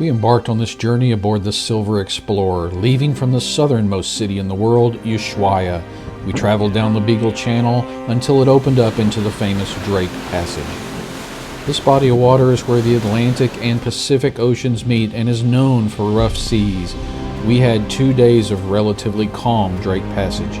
We embarked on this journey aboard the Silver Explorer, leaving from the southernmost city in the world, Ushuaia. We traveled down the Beagle Channel until it opened up into the famous Drake Passage. This body of water is where the Atlantic and Pacific Oceans meet and is known for rough seas. We had 2 days of relatively calm Drake Passage.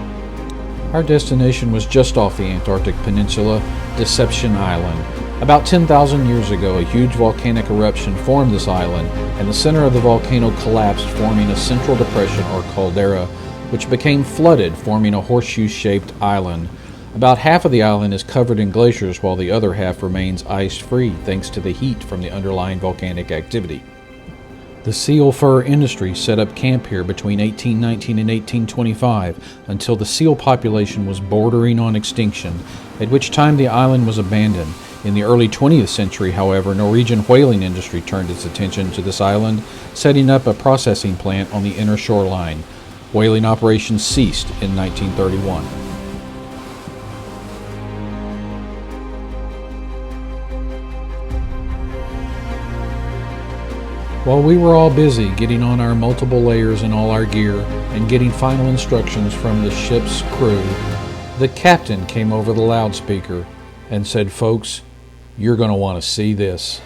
Our destination was just off the Antarctic Peninsula, Deception Island. About 10,000 years ago, a huge volcanic eruption formed this island, and the center of the volcano collapsed, forming a central depression or caldera, which became flooded, forming a horseshoe-shaped island. About half of the island is covered in glaciers, while the other half remains ice-free, thanks to the heat from the underlying volcanic activity. The seal fur industry set up camp here between 1819 and 1825 until the seal population was bordering on extinction, at which time the island was abandoned. In the early 20th century, however, Norwegian whaling industry turned its attention to this island, setting up a processing plant on the inner shoreline. Whaling operations ceased in 1931. While we were all busy getting on our multiple layers and all our gear and getting final instructions from the ship's crew, the captain came over the loudspeaker and said, "Folks, you're going to want to see this."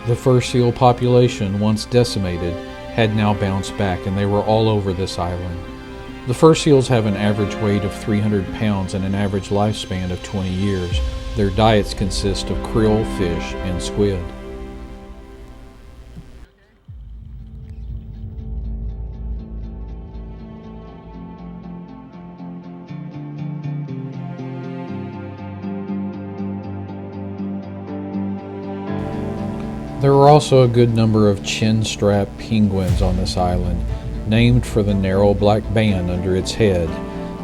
The fur seal population, once decimated, had now bounced back, and they were all over this island. The fur seals have an average weight of 300 pounds and an average lifespan of 20 years. Their diets consist of krill, fish, and squid. There are also a good number of Chinstrap penguins on this island, named for the narrow black band under its head.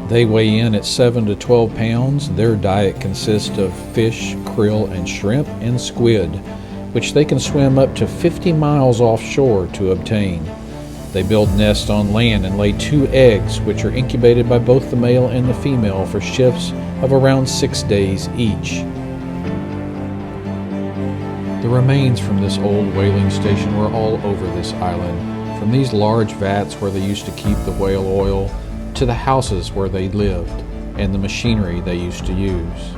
They weigh in at 7 to 12 pounds. Their diet consists of fish, krill, and shrimp, and squid, which they can swim up to 50 miles offshore to obtain. They build nests on land and lay 2 eggs, which are incubated by both the male and the female for shifts of around 6 days each. The remains from this old whaling station were all over this island, from these large vats where they used to keep the whale oil, to the houses where they lived, and the machinery they used to use.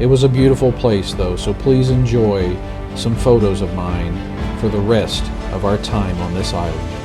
It was a beautiful place though, so please enjoy some photos of mine for the rest of our time on this island.